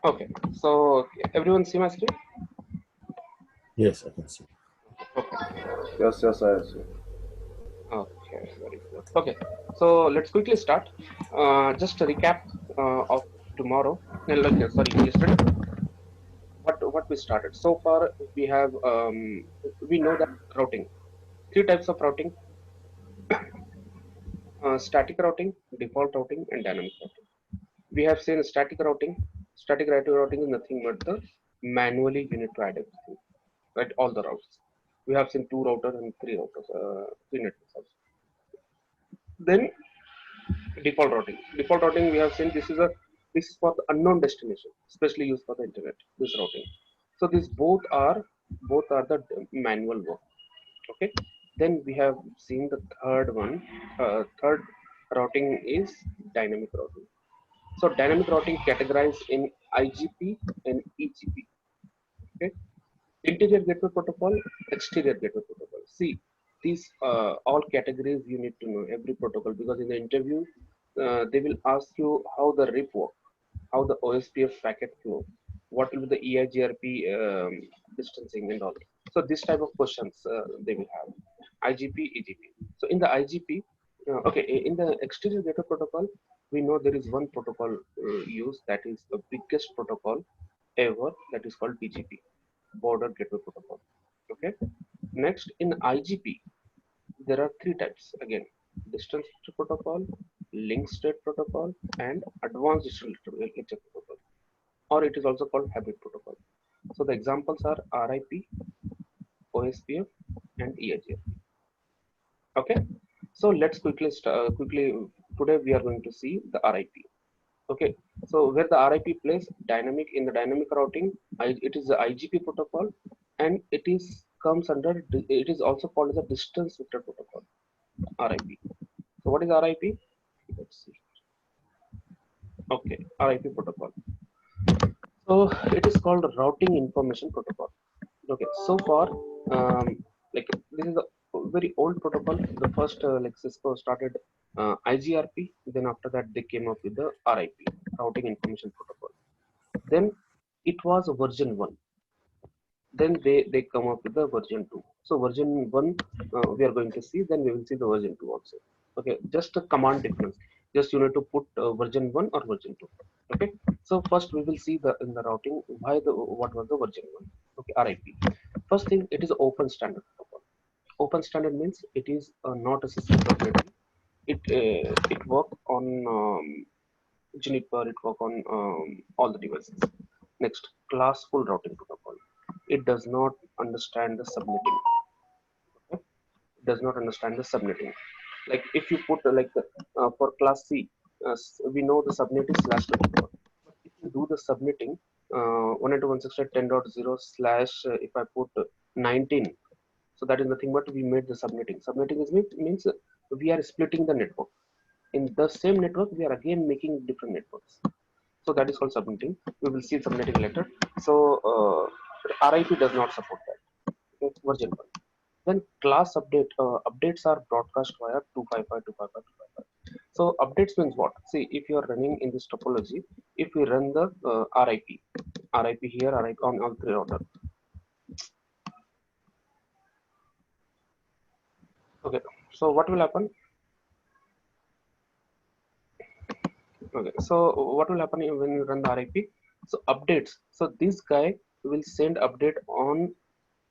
Okay, so everyone see my screen? Yes, I can see. Okay, Yes, yes, I see. okay, very good. Okay, so let's quickly start. Just a recap of tomorrow. Sorry, yesterday. What we started so far. We have we know that routing. Three types of routing: static routing, default routing, and dynamic routing. We have seen static routing. Static routing is nothing but the manually you need to add everything, right? All the routes. We have seen two routers and three routers, three networks also. Then default routing. Default routing we have seen this is for the unknown destination, especially used for the internet. This routing. So these both are the manual work. Okay. Then we have seen the third one. Third routing is dynamic routing. So dynamic routing categorized in IGP and EGP. Okay. Interior gateway protocol, exterior gateway protocol. See, these all categories you need to know every protocol because in the interview they will ask you how the RIP work, how the OSPF packet flow, what will be the EIGRP distancing and all. So this type of questions they will have. IGP, EGP. So in the IGP, okay, in the exterior gateway protocol, we know there is one protocol used that is the biggest protocol ever that is called BGP, Border Gateway Protocol. Okay. Next, in IGP, there are three types again: distance protocol, link state protocol, and advanced digital lecture protocol, or it is also called hybrid protocol. So the examples are RIP, OSPF, and EIGRP. Okay. So let's quickly today we are going to see the RIP. Okay, so where the RIP plays dynamic in the dynamic routing, it is the IGP protocol, and it is comes under it is also called as a distance vector protocol, RIP. So what is RIP? Let's see. Okay, RIP protocol. So it is called routing information protocol. Okay, so far, like this is a very old protocol. The first like Cisco started IGRP, then after that they came up with the RIP, routing information protocol. Then it was version 1, then they come up with the version 2. So version 1 we are going to see, then we will see the version 2 also. Okay, just a command difference, just you need to put version 1 or version 2. Okay, so first we will see the in the routing why the what was the version 1. Okay, RIP. First thing, it is open standard protocol. Open standard means it is not a system proprietary. It work on Juniper, it work on all the devices. Next, classful routing protocol. It does not understand the subnetting. Okay? It does not understand the subnetting. Like if you put for class C, we know the subnet is /24. But if you do the subnetting, 192.168.10.0 slash if I put 19, so that is nothing but we made the subnetting. Subnetting is means we are splitting the network. In the same network, we are again making different networks. So that is called subnetting. We will see subnetting later. So RIP does not support that. Okay, version 1. Then class updates are broadcast via 255, 255, 255. So updates means what? See, if you are running in this topology, if we run the RIP here, RIP on all three order. Okay, so what will happen? Okay, so what will happen when you run the RIP? So updates. So this guy will send update on.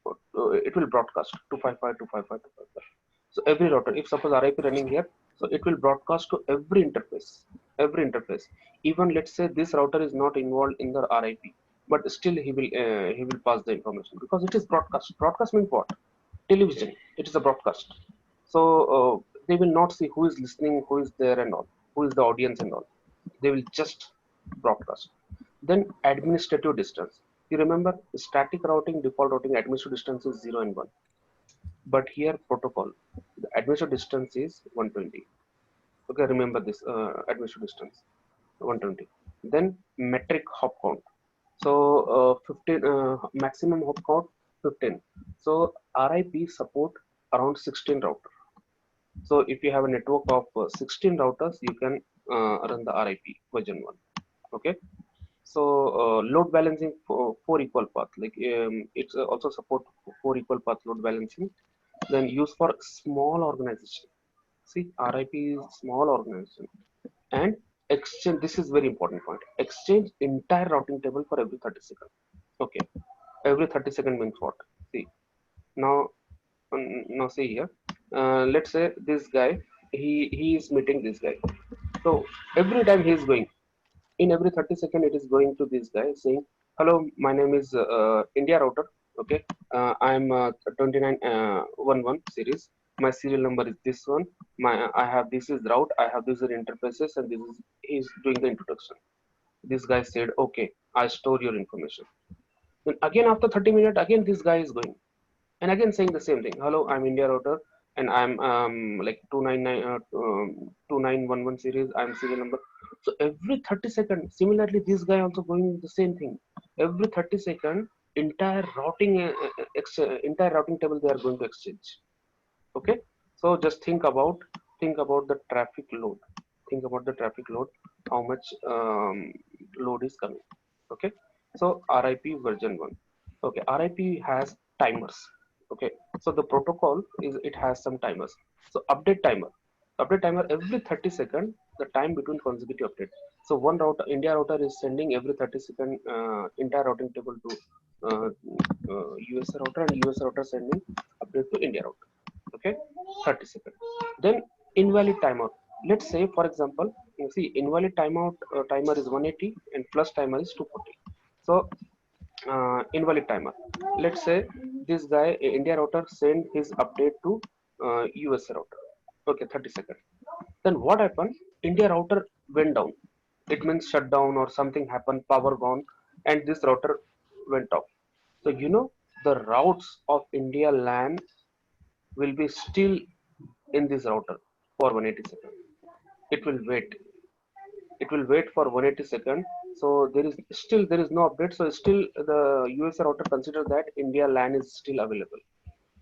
It will broadcast 255, 255, 255. So every router, if suppose RIP running here, so it will broadcast to every interface. Every interface. Even let's say this router is not involved in the RIP, but still he will pass the information because it is broadcast. Broadcast means what? Television. It is a broadcast. So they will not see who is listening, who is there, and all, who is the audience and all. They will just broadcast. Then administrative distance. You remember static routing, default routing, administrative distance is 0 and 1. But here protocol, the administrative distance is 120. Okay, remember this administrative distance 120. Then metric hop count. So 15 maximum hop count 15. So RIP support around 16 router. So if you have a network of 16 routers, you can run the RIP version 1. Okay. So load balancing for 4 equal path, like it's also support 4 equal path load balancing. Then use for small organization. See, RIP is small organization. And exchange, this is very important point. Exchange entire routing table for every 30 seconds. Okay, every 30 second means what? See, now now see here. Let's say this guy, he is meeting this guy. So every time he is going, in every 30 second it is going to this guy saying, hello, my name is India router. Okay, I'm 2911 series. My serial number is this one. I have this is route, I have this is interfaces, and this is he's doing the introduction. This guy said, okay, I store your information. Then again after 30 minutes again this guy is going and again saying the same thing. Hello, I'm India router, and I'm like 299 2911 series. I'm serial number. So every 30 seconds, similarly, this guy also going the same thing. Every 30 second, entire routing entire routing table they are going to exchange. Okay, so just think about the traffic load. Think about the traffic load. How much load is coming? Okay, so RIP version 1. Okay, RIP has timers. Okay, so the protocol is it has some timers. So update timer every 30 second, the time between consecutive update. So one router, India router is sending every 30 second entire routing table to US router, and US router sending update to India router. Okay, 30 seconds. Then invalid timeout. Let's say for example, you see invalid timeout timer is 180 and plus timer is 240. So invalid timer, let's say this guy India router send his update to US router. Okay, 30 seconds. Then what happened? India router went down. It means shut down or something happened, power gone, and this router went off. So the routes of India LAN will be still in this router for 180 seconds. It will wait. It will wait for 180 seconds. So there is no update. So still the US router consider that India LAN is still available.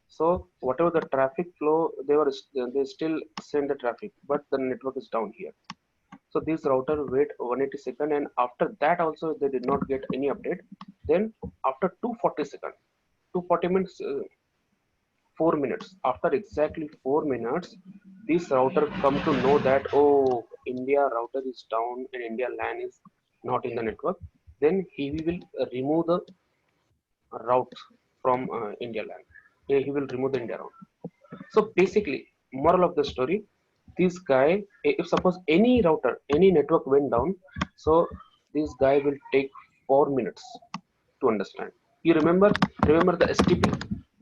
So whatever the traffic flow, they still send the traffic, but the network is down here. So this router wait 180 seconds, and after that also they did not get any update. Then after 240 seconds, 240 minutes, 4 minutes. After exactly 4 minutes, this router come to know that, oh, India router is down and India LAN is not in the network. Then he will remove the route from India LAN. He will remove the India route. So basically, moral of the story: this guy, if suppose any router, any network went down, so this guy will take 4 minutes to understand. You remember the STP?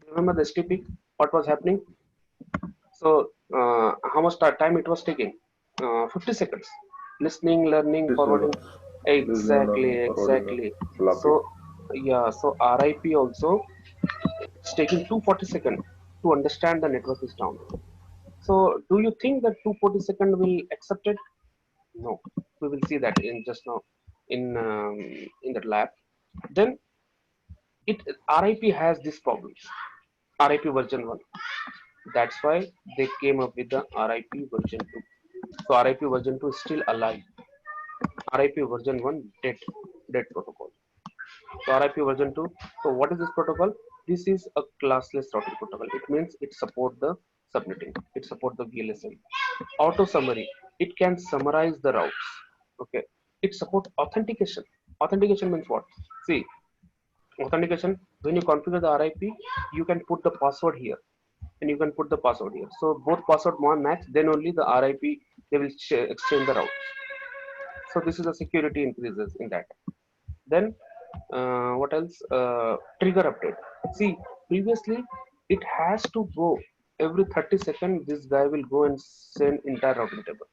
Remember the STP? What was happening? So, how much time it was taking? 50 seconds. Listening, learning, This forwarding. listening, Exactly, learning, forwarding the exactly. floppy. So, yeah, so RIP also, it's taking 240 seconds to understand the network is down. So, do you think that 240 second will accept it? No. We will see that in just now in that lab. Then it RIP has these problems. RIP version 1. That's why they came up with the RIP version 2. So RIP version 2 is still alive. RIP version 1 dead protocol. So RIP version 2. So what is this protocol? This is a classless routing protocol. It means it supports the subnetting. It supports the VLSM. Auto summary. It can summarize the routes. Okay. It supports authentication. Authentication means what? See, authentication, when you configure the RIP, you can put the password here and you can put the password here. So both password match, then only the RIP they will exchange the route. So this is the security increases in that. Then what else? Trigger update. See, previously it has to go every 30 seconds. This guy will go and send entire routing table,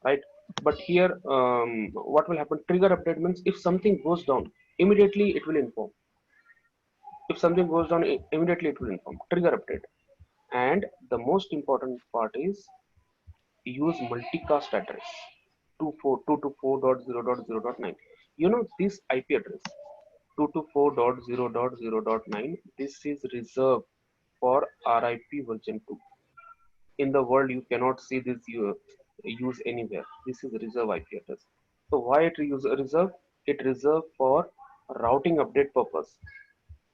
right? But here, what will happen? Trigger update means if something goes down, immediately it will inform. If something goes down, immediately it will inform. Trigger update. And the most important part is use multicast address 224.0.0.9. This IP address 224.0.0.9, this is reserved for RIP version 2. In the world you cannot see this use anywhere. This is reserve IP address. So why it use reserve? it reserved for routing update purpose.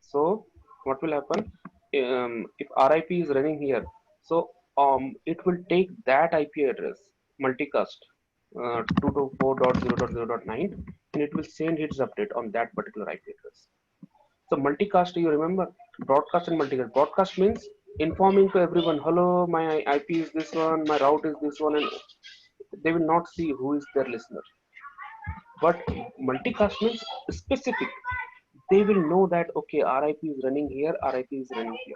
So what will happen if RIP is running here? So it will take that IP address multicast 224.0.0.9 and it will send its update on that particular IP address. So multicast, you remember broadcast and multicast. Broadcast means informing to everyone, hello, my IP is this one, my route is this one, and they will not see who is their listener. But multicast means specific. They will know that okay, RIP is running here, RIP is running here.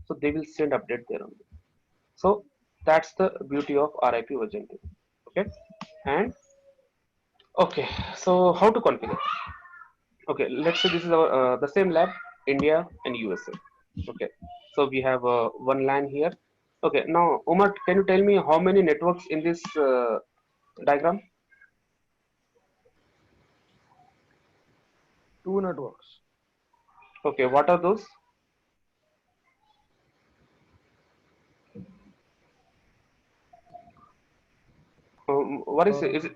So they will send update there only. So that's the beauty of RIP version 2. Okay, and okay, so how to configure? Okay, let's say this is our the same lab, India and USA. Okay, so we have one LAN here. Okay, now Umar, can you tell me how many networks in this diagram? 2 networks. Okay, what are those? What is it?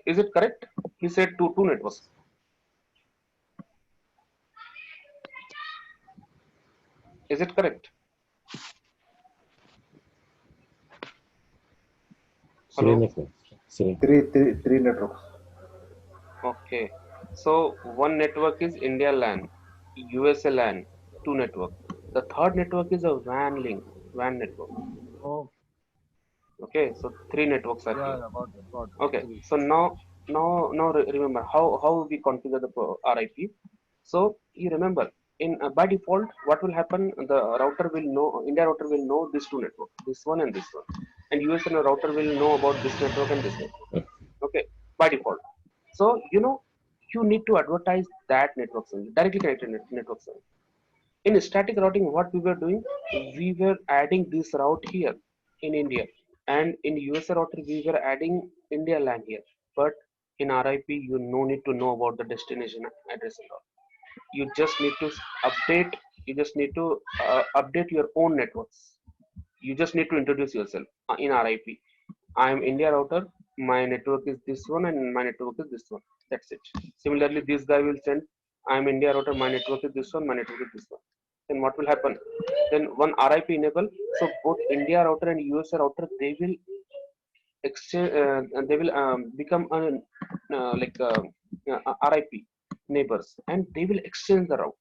Is it correct? He said two networks. Is it correct? Three Hello. networks. Three. Three networks. Okay. So one network is India LAN, USA LAN, two network. The third network is a WAN link, WAN network. Oh, Okay, so three networks are here. yeah, got it, got it. Okay, 3. so now remember how we configure the RIP. So you remember in by default what will happen? The router will know, India router will know these two networks, this one and this one, and US router will know about this network and this network. Okay, by default. So you need to advertise that network service, directly connected network service. In static routing, what we were doing, we were adding this route here in India, and in USA router we were adding India LAN here. But in RIP, you no need to know about the destination address and all. You just need to update. You just need to update your own networks. You just need to introduce yourself in RIP. I am India router. My network is this one, and my network is this one. That's it. Similarly, this guy will send, I am India router. My network is this one. My network is this one. Then what will happen? Then one RIP enable. So both India router and USA router, they will exchange. They will become RIP neighbors, and they will exchange the route.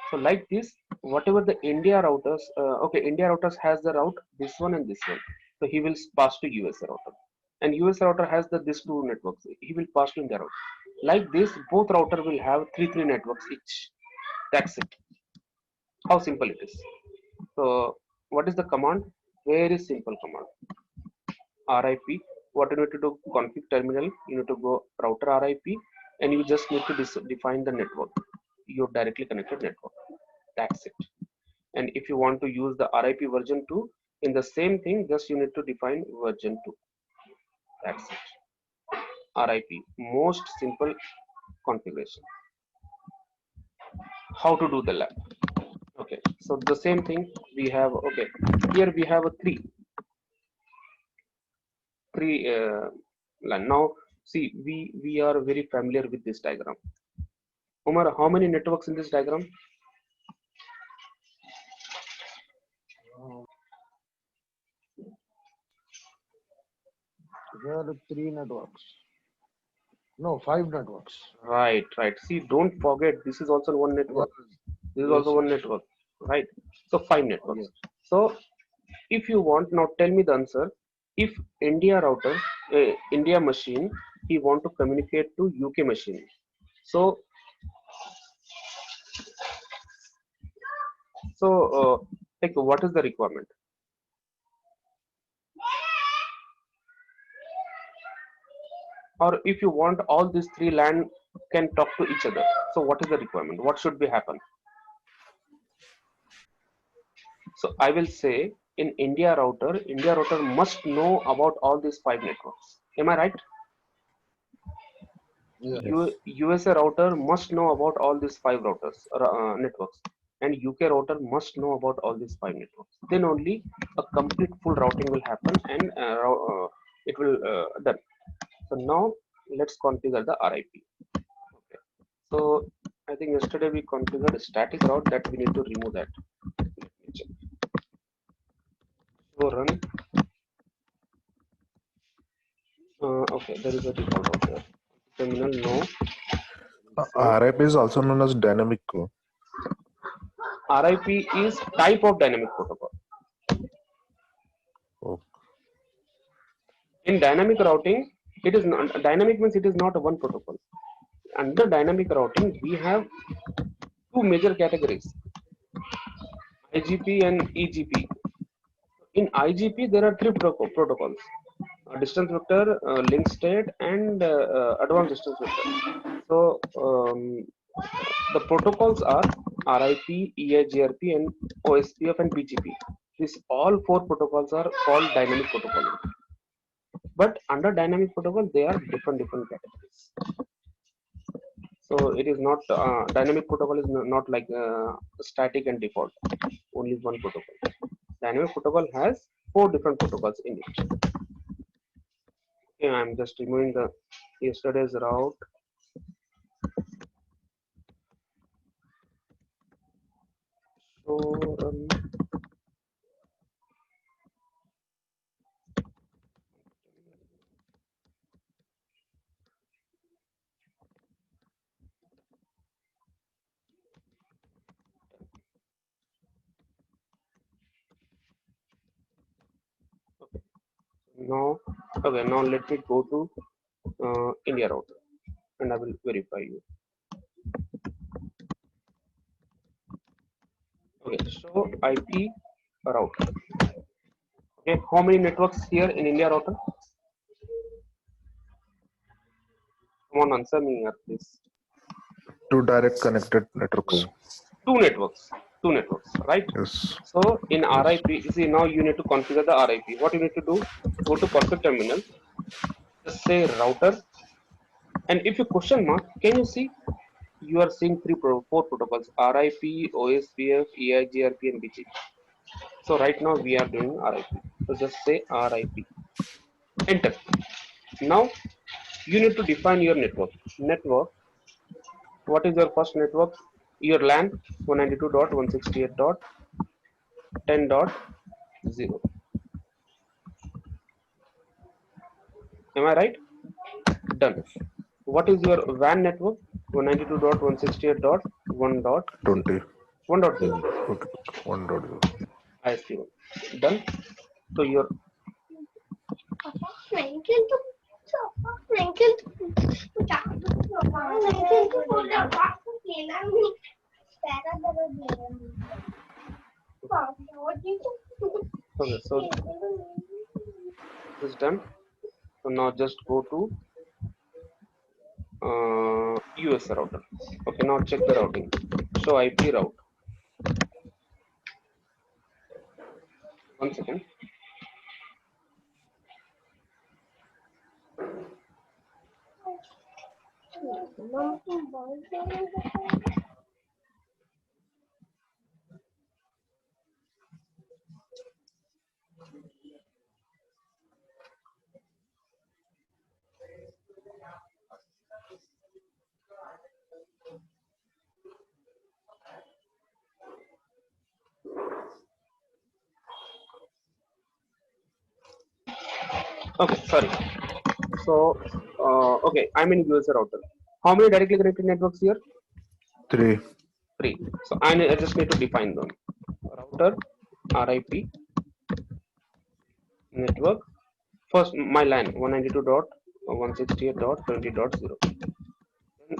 So like this, whatever the India routers, India routers has the route this one and this one. So he will pass to US router, and US router has the this two networks. He will pass to India router. Like this, both router will have three networks each. That's it. How simple it is. So what is the command? Very simple command. RIP. What you need to do? Config terminal. You need to go router RIP, and you just need to define the network. Your directly connected network. That's it. And if you want to use the RIP version 2 in the same thing, just you need to define version 2. That's it. RIP, most simple configuration. How to do the lab? Okay, so the same thing we have. Okay, here we have a three LAN. Now see, we are very familiar with this diagram. Umar, how many networks in this diagram? Here 3 networks. No, 5 networks. Right. See, don't forget this is also one network. This is Yes, also one yes. network, right? So 5 networks. Yes. So if you want, now tell me the answer. If India router, India machine, he want to communicate to UK machine. So like what is the requirement? Or if you want all these three LAN can talk to each other. So what is the requirement? What should be happen? So I will say in India router must know about all these 5 networks. Am I right? Yes. Yes. USA router must know about all these 5 routers networks, and UK router must know about all these 5 networks. Then only a complete full routing will happen, and it will done. So now let's configure the RIP. Okay. So I think yesterday we configured a static route that we need to remove that. Let me check. So run. Okay, there is a default route there. Terminal no. RIP is also known as dynamic. RIP is type of dynamic protocol. Oh. In dynamic routing, it is not dynamic means it is not a one protocol. Under dynamic routing, we have two major categories: IGP and EGP. In IGP, there are three protocols: distance vector, link state, and advanced distance vector. So the protocols are RIP, EIGRP, and OSPF and BGP. These all four protocols are called dynamic protocols. But under dynamic protocol, they are different categories. So it is not dynamic protocol is not like static and default. Only one protocol. Dynamic protocol has four different protocols in it. Okay, I'm just removing the yesterday's route. So now, okay, now let me go to India router and I will verify you. Okay, so IP router. Okay, how many networks here in India router? Come on, answer me here, please. 2 direct connected networks. Two networks, right? Yes. So in RIP, you see now you need to configure the RIP. What you need to do? Go to perfect terminal. Just say router, and if you question mark, can you see? You are seeing four protocols: RIP, OSPF, EIGRP, and BGP. So right now we are doing RIP. So just say RIP. Enter. Now you need to define your network. Network. What is your first network? Your LAN 192.168.10.0. Am I right? Done. What is your WAN network? 192.168.1.0. 20. 1.0. Okay. 1.0. ISP1. Done. So your okay, so this is done. So now just go to US router. Okay, now check the routing. Show IP route. One second. Okay, sorry. So okay, I'm in US router. How many directly connected networks here? 3. 3. So I just need to define them. Router, RIP, network. First, my LAN 192.168.20.0.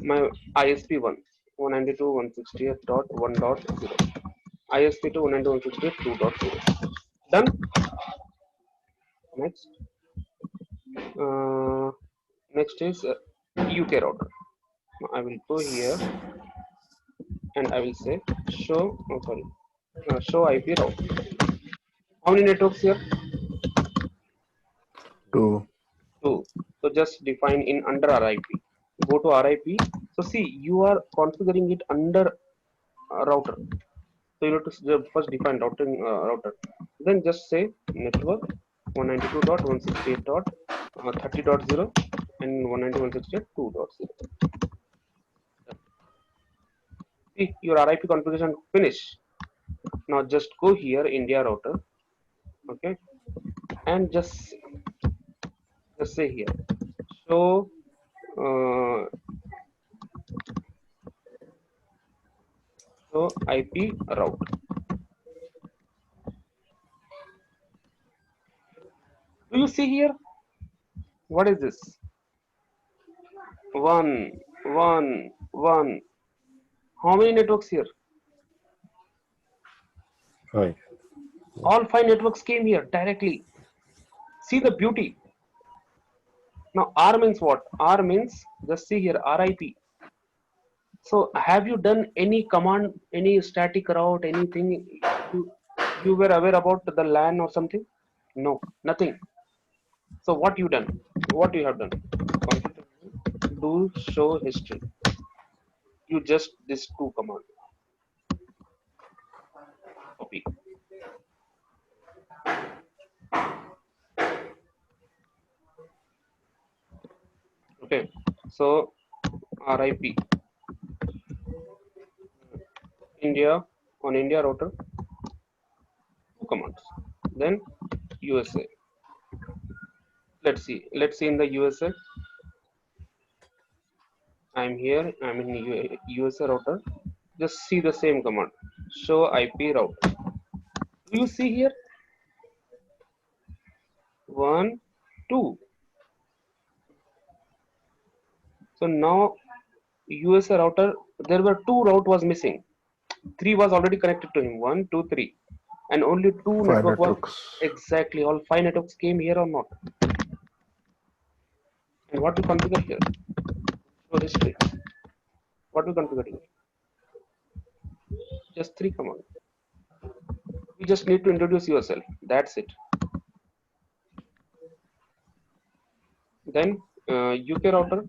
My ISP1 192.168.1.0. ISP2 192.168.2.0. Done. Next. Next is UK router. I will go here and I will say show. Oh, sorry. Show IP route. How many networks here? 2. 2. So just define in under RIP. Go to RIP. So see, you are configuring it under router. So you have to first define router. Then just say network 192.168.30.0 and 192.168.2.0. See, your RIP configuration finish. Now just go here, India router, okay, and just say here, show uh, IP route. Do you see here? What is this? One, one, one. How many networks here? Hi. All 5 networks came here directly. See the beauty. Now R means what? R means, just see here, RIP. So have you done any command, any static route, anything you were aware about the LAN or something? No, nothing. So what you done? What you have done? Do show history. You just this 2 command. Copy. Okay. So RIP India on India router, 2 commands. Then USA. Let's see in the USA. I'm here, I'm in USA router. Just see the same command, show IP route. Do you see here? 1, 2. So now USA router, there were 2 route was missing. 3 was already connected to him. 1, 2, 3, and only 2 5 network was networks. exactly. All 5 networks came here or not? And what we configure here? Show history. What we configure here? Just 3 commands. You just need to introduce yourself. That's it. Then UK router.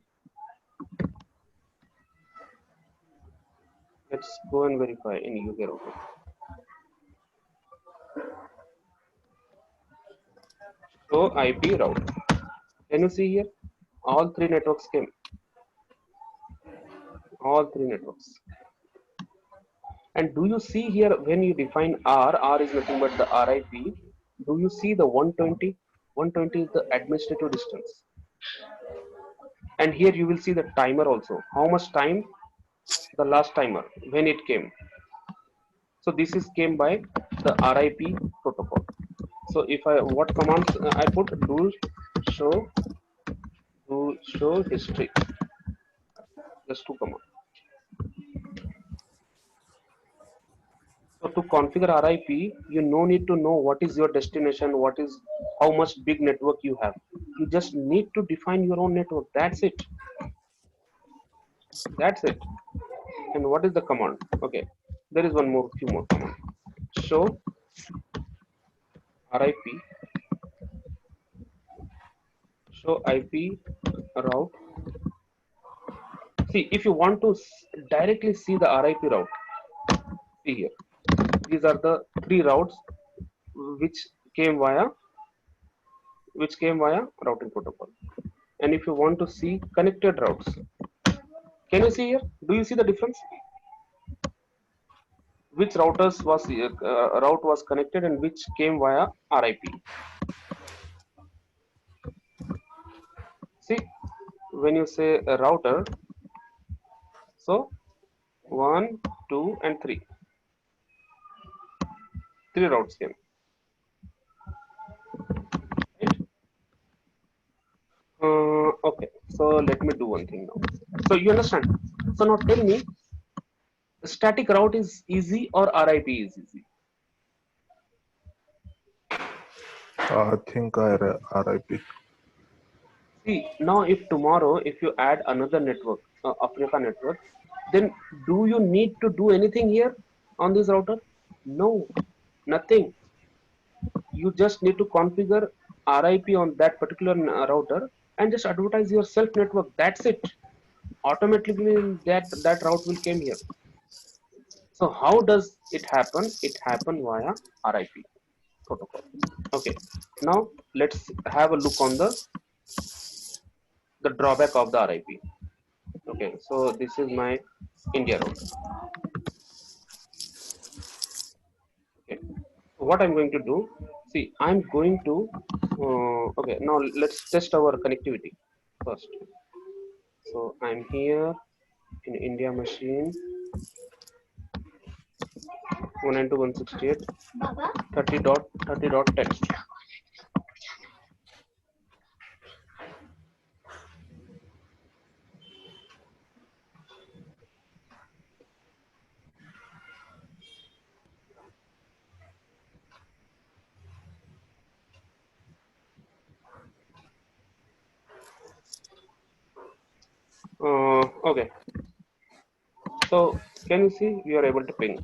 Let's go and verify in UK router. So IP route. Can you see here? All 3 networks came. All 3 networks. And do you see here when you define R, R is nothing but the RIP. Do you see the 120? 120 is the administrative distance. And here you will see the timer also. How much time? The last timer when it came. So this is came by the RIP protocol. So if I what commands I put, do show history. Just 2 commands. So to configure RIP, you no need to know what is your destination, what is how much big network you have. You just need to define your own network. That's it. That's it. And what is the command? Okay, there is few more command. Show RIP, show IP route. See, if you want to directly see the RIP route, see here. These are the 3 routes which came via routing protocol. And if you want to see connected routes, can you see here? Do you see the difference? Which routers was route was connected and which came via RIP? See, when you say a router, so 1, 2, and 3. 3 routes came. Right? Okay, so let me do one thing now. So you understand? So now tell me, static route is easy or RIP is easy? I think RIP. See, now if tomorrow, if you add another network, Africa network, then do you need to do anything here on this router? No, nothing. You just need to configure RIP on that particular router and just advertise your self network. That's it. Automatically that route will came here. So how does it happen? It happen via RIP protocol. Okay. Now let's have a look on the the drawback of the RIP. Okay, so this is my India router. Okay, so what I'm going to do, see, I'm going to, okay, now let's test our connectivity first. So I'm here in India machine 192.168.30.30 text. Okay, so can you see we are able to ping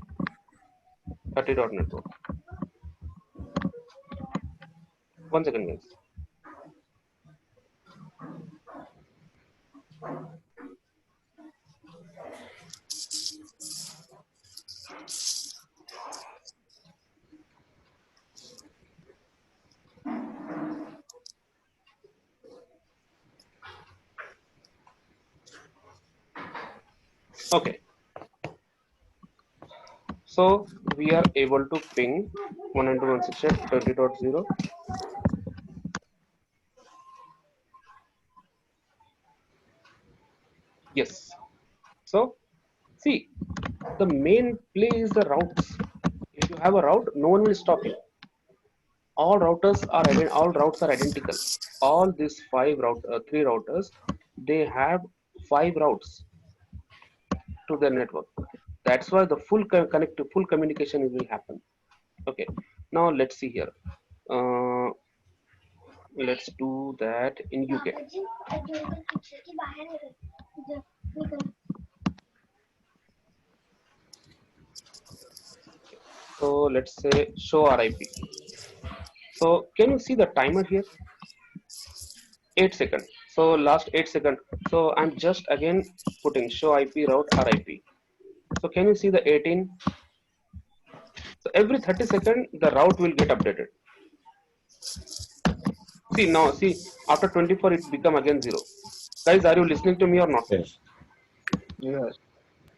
30 network. 1 second, guys. Okay, so we are able to ping 192.168.30.0. Yes. So see, the main play is the routes. If you have a route, no one will stop you. All routes are identical. All these three routers, they have 5 routes to their network. That's why the full communication will happen. Okay. Now let's see here. Uh, let's do that in UK. So let's say show RIP. So can you see the timer here? 8 seconds. So last 8 seconds. So I'm just again putting show IP route RIP. So can you see the 18? So every 30 seconds the route will get updated. See now, see after 24 it become again 0. Guys, are you listening to me or not? Yes. Yes.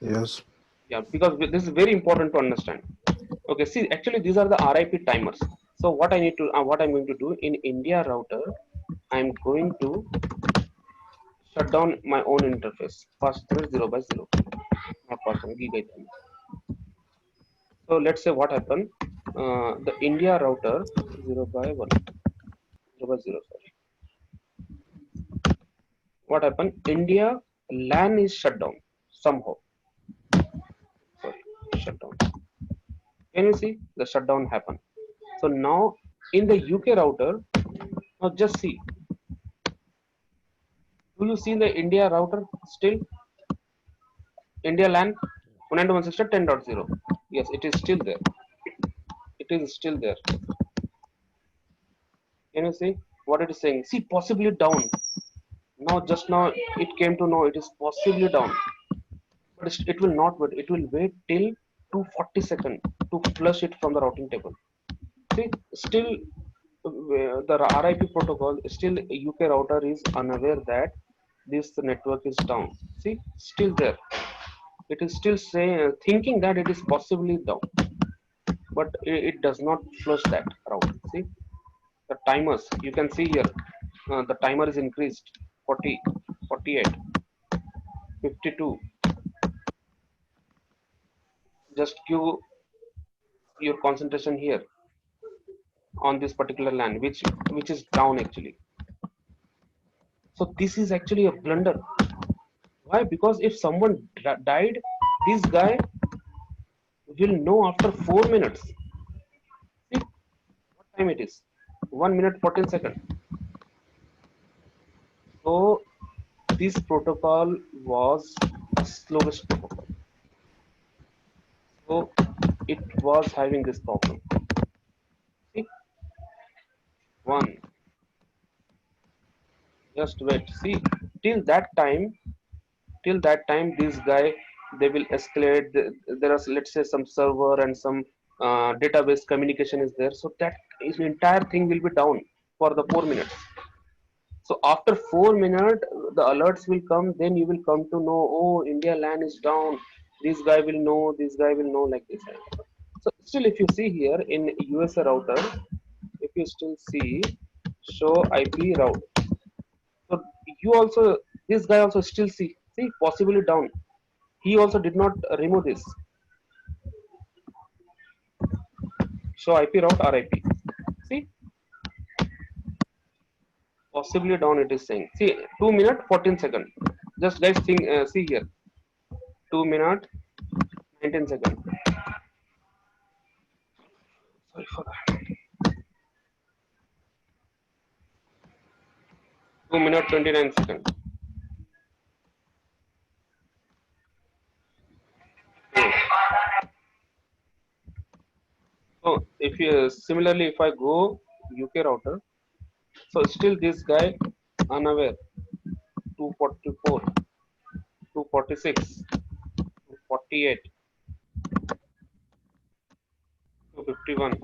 Yes. Yeah, because this is very important to understand. Okay, see, actually these are the RIP timers. So what I'm going to do in India router, I'm going to shut down my own interface. Fast 0/0, not fast gigabit. So let's say what happened. The India router 0/1, 0/0. Sorry. What happened? India LAN is shut down somehow. Sorry, shut down. Can you see the shutdown happen? So now in the UK router, now just see. Do you see the India router still? India LAN 192.168.10.0. Yes, it is still there. It is still there. Can you see what it is saying? See, possibly down. Now, just now, it came to know it is possibly down. But it will not wait. It will wait till 240 seconds to flush it from the routing table. See, still the RIP protocol, still UK router is unaware that this network is down. See, still there. It is still saying, thinking that it is possibly down, but it does not flush that route. See, the timers, you can see here, the timer is increased 40, 48, 52. Just give your concentration here on this particular LAN, which is down actually. So this is actually a blunder. Why? Because if someone died, this guy will know after 4 minutes. See what time it is? 1 minute 14 seconds. So this protocol was the slowest protocol. So it was having this problem. See? 1. Just wait. See, till that time, this guy, they will escalate. There are, let's say, some server and some database communication is there. So that entire thing will be down for the 4 minutes. So after 4 minutes, the alerts will come. Then you will come to know, oh, India LAN is down. This guy will know. This guy will know, like this. So still, if you see here in USA router, if you still see show IP route, so you also, this guy also still see possibly down. He also did not remove this. Show IP route RIP. See, possibly down it is saying. See, 2 minutes 14 seconds. Just guys think, see here, 2 minutes 19 seconds. Sorry for that. 2 minutes 29 seconds. So if you similarly, if I go UK router, so still this guy unaware. 244, 246, 248, 251.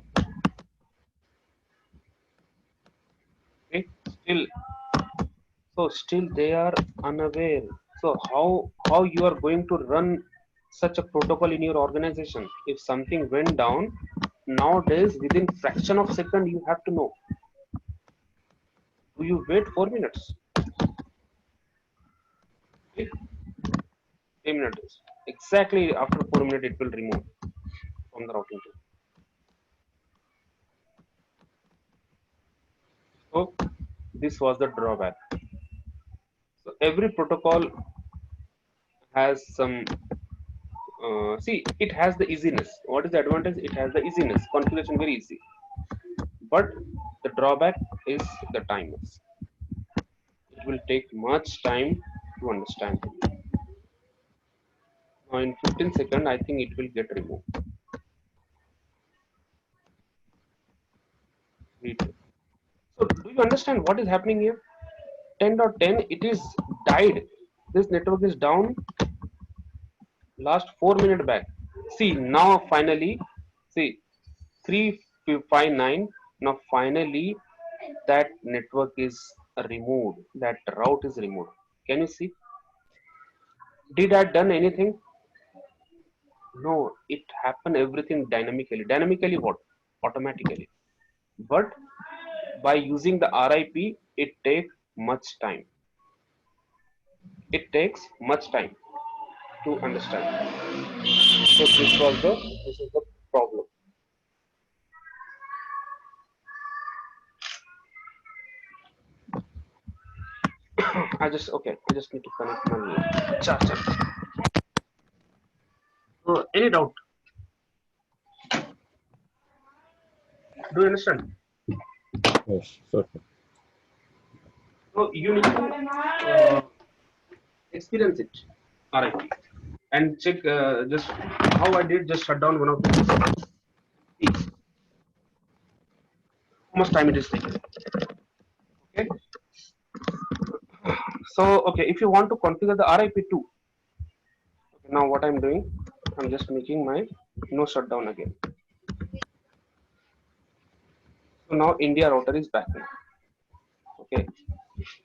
Okay, still, so still they are unaware. So how you are going to run such a protocol in your organization? If something went down nowadays, within fraction of second you have to know. Do you wait 4 minutes? Okay. 3 minutes. Exactly after 4 minutes it will remove from the routing tool. So this was the drawback. So every protocol has some, see, it has the easiness. What is the advantage? It has the easiness, configuration very easy. But the drawback is the timers. It will take much time to understand. Now in 15 seconds, I think it will get removed. So do you understand what is happening here? 10.10, it is died. This network is down last 4 minutes back. See, now finally, see, 359, now finally that network is removed, that route is removed. Can you see? Did I done anything? No, it happened everything dynamically. Dynamically what? Automatically. But by using the RIP, it takes much time. It takes much time to understand. So this is the problem. I just need to connect my charger. Any doubt? Do you understand? Yes, certainly. So you need to experience it, RIP, and check just how I did. Just shut down one of them. See how much time it is taking. Okay. So okay, if you want to configure the RIP2, okay, now what I'm doing, I'm just making my no shutdown again. So now India router is back now. Okay.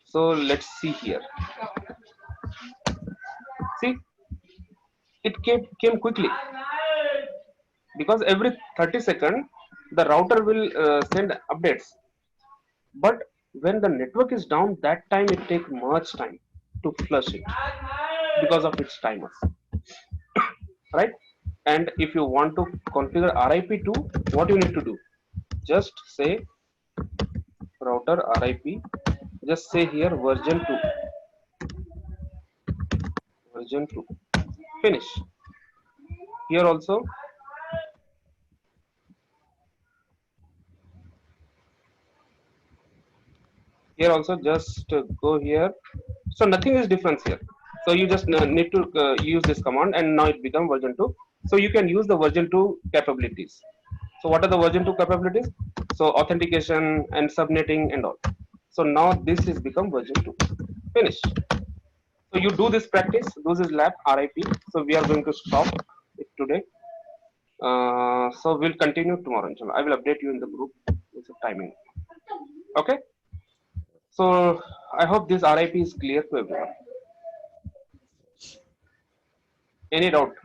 So let's see here. See, it came quickly because every 30 seconds the router will send updates. But when the network is down, that time it takes much time to flush it because of its timers, right? And if you want to configure RIP2, what you need to do? Just say router RIP. Just say here version 2. Version 2. Finish. Here also. Here also just go here. So nothing is different here. So you just need to use this command, and now it become version 2. So you can use the version 2 capabilities. So what are the version 2 capabilities? So authentication and subnetting and all. So now this is become version 2. Finish. So you do this practice. This is lab RIP. So we are going to stop it today. So we'll continue tomorrow. I will update you in the group with the timing. Okay. So So I hope this RIP is clear to everyone. Any doubt?